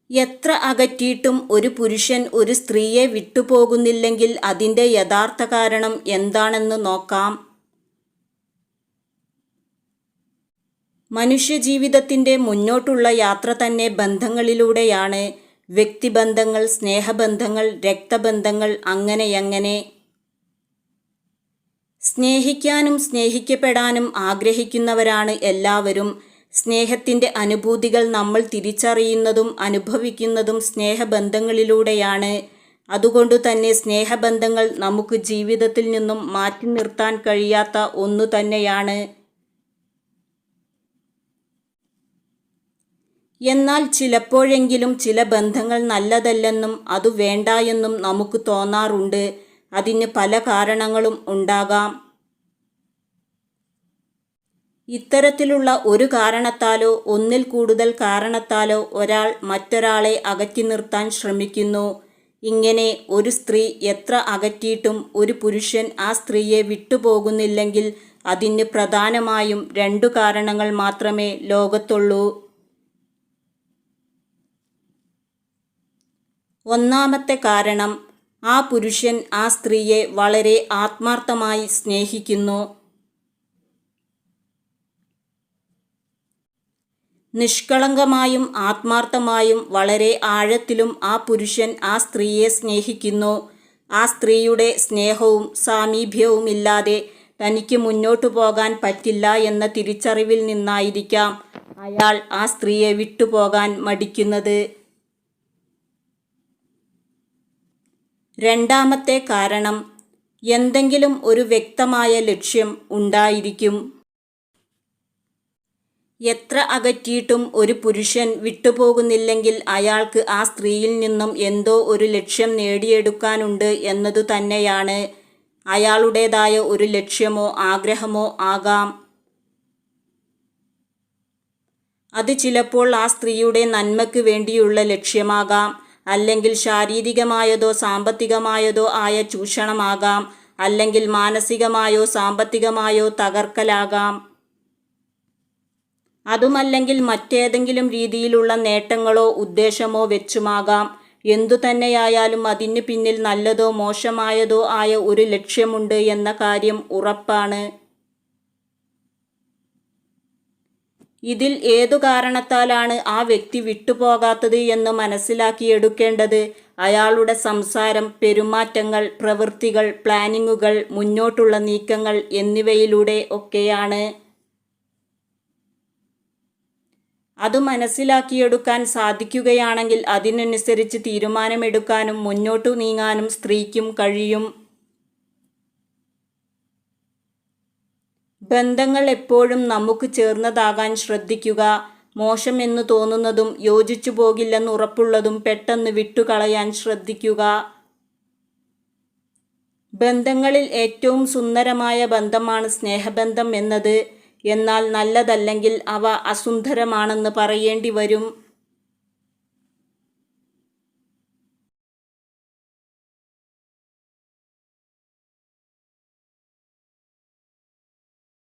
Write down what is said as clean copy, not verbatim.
എത്ര അകറ്റിയിട്ടും ഒരു പുരുഷൻ ഒരു സ്ത്രീയെ വിട്ടുപോകുന്നില്ലെങ്കിൽ അതിൻ്റെ യഥാർത്ഥ കാരണം എന്താണെന്ന് നോക്കാം. മനുഷ്യജീവിതത്തിൻ്റെ മുന്നോട്ടുള്ള യാത്ര തന്നെ ബന്ധങ്ങളിലൂടെയാണ്. വ്യക്തിബന്ധങ്ങൾ, സ്നേഹബന്ധങ്ങൾ, രക്തബന്ധങ്ങൾ, അങ്ങനെയങ്ങനെ. സ്നേഹിക്കാനും സ്നേഹിക്കപ്പെടാനും ആഗ്രഹിക്കുന്നവരാണ് എല്ലാവരും. സ്നേഹത്തിൻ്റെ അനുഭൂതികൾ നമ്മൾ തിരിച്ചറിയുന്നതും അനുഭവിക്കുന്നതും സ്നേഹബന്ധങ്ങളിലൂടെയാണ്. അതുകൊണ്ടു തന്നെ സ്നേഹബന്ധങ്ങൾ നമുക്ക് ജീവിതത്തിൽ നിന്നും മാറ്റി നിർത്താൻ കഴിയാത്ത ഒന്നു തന്നെയാണ്. എന്നാൽ ചിലപ്പോഴെങ്കിലും ചില ബന്ധങ്ങൾ നല്ലതല്ലെന്നും അതു വേണ്ട എന്നും നമുക്ക് തോന്നാറുണ്ട്. അതിന് പല കാരണങ്ങളും ഉണ്ടാകാം. ഇത്തരത്തിലുള്ള ഒരു കാരണത്താലോ ഒന്നിൽ കൂടുതൽ കാരണത്താലോ ഒരാൾ മറ്റൊരാളെ അകറ്റി നിർത്താൻ ശ്രമിക്കുന്നു. ഇങ്ങനെ ഒരു സ്ത്രീ എത്ര അകറ്റിയിട്ടും ഒരു പുരുഷൻ ആ സ്ത്രീയെ വിട്ടുപോകുന്നില്ലെങ്കിൽ അതിന് പ്രധാനമായും 2 കാരണങ്ങൾ മാത്രമേ ലോകത്തുള്ളൂ. ഒന്നാമത്തെ കാരണം, ആ പുരുഷൻ ആ സ്ത്രീയെ വളരെ ആത്മാർത്ഥമായി സ്നേഹിക്കുന്നു. നിഷ്കളങ്കമായും ആത്മാർത്ഥമായും വളരെ ആഴത്തിലും ആ പുരുഷൻ ആ സ്ത്രീയെ സ്നേഹിക്കുന്നു. ആ സ്ത്രീയുടെ സ്നേഹവും സാമീപ്യവുമില്ലാതെ തനിക്ക് മുന്നോട്ടു പോകാൻ പറ്റില്ല എന്ന തിരിച്ചറിവിൽ നിന്നായിരിക്കാം അയാൾ ആ സ്ത്രീയെ വിട്ടുപോകാൻ മടിക്കുന്നത്. രണ്ടാമത്തെ കാരണം, എന്തെങ്കിലും ഒരു വ്യക്തമായ ലക്ഷ്യം ഉണ്ടായിരിക്കും. എത്ര അകറ്റിയിട്ടും ഒരു പുരുഷൻ വിട്ടുപോകുന്നില്ലെങ്കിൽ അയാൾക്ക് ആ സ്ത്രീയിൽ നിന്നും എന്തോ ഒരു ലക്ഷ്യം നേടിയെടുക്കാനുണ്ട് എന്നതു തന്നെയാണ്. അയാളുടേതായ ഒരു ലക്ഷ്യമോ ആഗ്രഹമോ ആകാം. അത് ചിലപ്പോൾ ആ സ്ത്രീയുടെ നന്മയ്ക്ക് വേണ്ടിയുള്ള ലക്ഷ്യമാകാം. അല്ലെങ്കിൽ ശാരീരികമായതോ സാമ്പത്തികമായതോ ആയ ചൂഷണമാകാം. അല്ലെങ്കിൽ മാനസികമായോ സാമ്പത്തികമായോ തകർക്കലാകാം. അതുമല്ലെങ്കിൽ മറ്റേതെങ്കിലും രീതിയിലുള്ള നേട്ടങ്ങളോ ഉദ്ദേശമോ വെച്ചുമാകാം. എന്തു തന്നെയായാലും അതിന് പിന്നിൽ നല്ലതോ മോശമായതോ ആയ ഒരു ലക്ഷ്യമുണ്ട് എന്ന കാര്യം ഉറപ്പാണ്. ഇതിൽ ഏതു കാരണത്താലാണ് ആ വ്യക്തി വിട്ടുപോകാത്തത് എന്ന് മനസ്സിലാക്കിയെടുക്കേണ്ടത് അയാളുടെ സംസാരം, പെരുമാറ്റങ്ങൾ, പ്രവൃത്തികൾ, പ്ലാനിങ്ങുകൾ, മുന്നോട്ടുള്ള നീക്കങ്ങൾ എന്നിവയിലൂടെ ഒക്കെയാണ്. അത് മനസ്സിലാക്കിയെടുക്കാൻ സാധിക്കുകയാണെങ്കിൽ അതിനനുസരിച്ച് തീരുമാനമെടുക്കാനും മുന്നോട്ടു നീങ്ങാനും സ്ത്രീക്കും കഴിയും. ബന്ധങ്ങൾ എപ്പോഴും നമുക്ക് ചേർന്നതാകാൻ ശ്രദ്ധിക്കുക. മോശമെന്ന് തോന്നുന്നതും യോജിച്ചു പോകില്ലെന്ന് ഉറപ്പുള്ളതും പെട്ടെന്ന് വിട്ടുകളയാൻ ശ്രദ്ധിക്കുക. ബന്ധങ്ങളിൽ ഏറ്റവും സുന്ദരമായ ബന്ധമാണ് സ്നേഹബന്ധം എന്നത്. എന്നാൽ നല്ലതല്ലെങ്കിൽ അവ അസുന്ദരമാണെന്ന് പറയേണ്ടി വരും.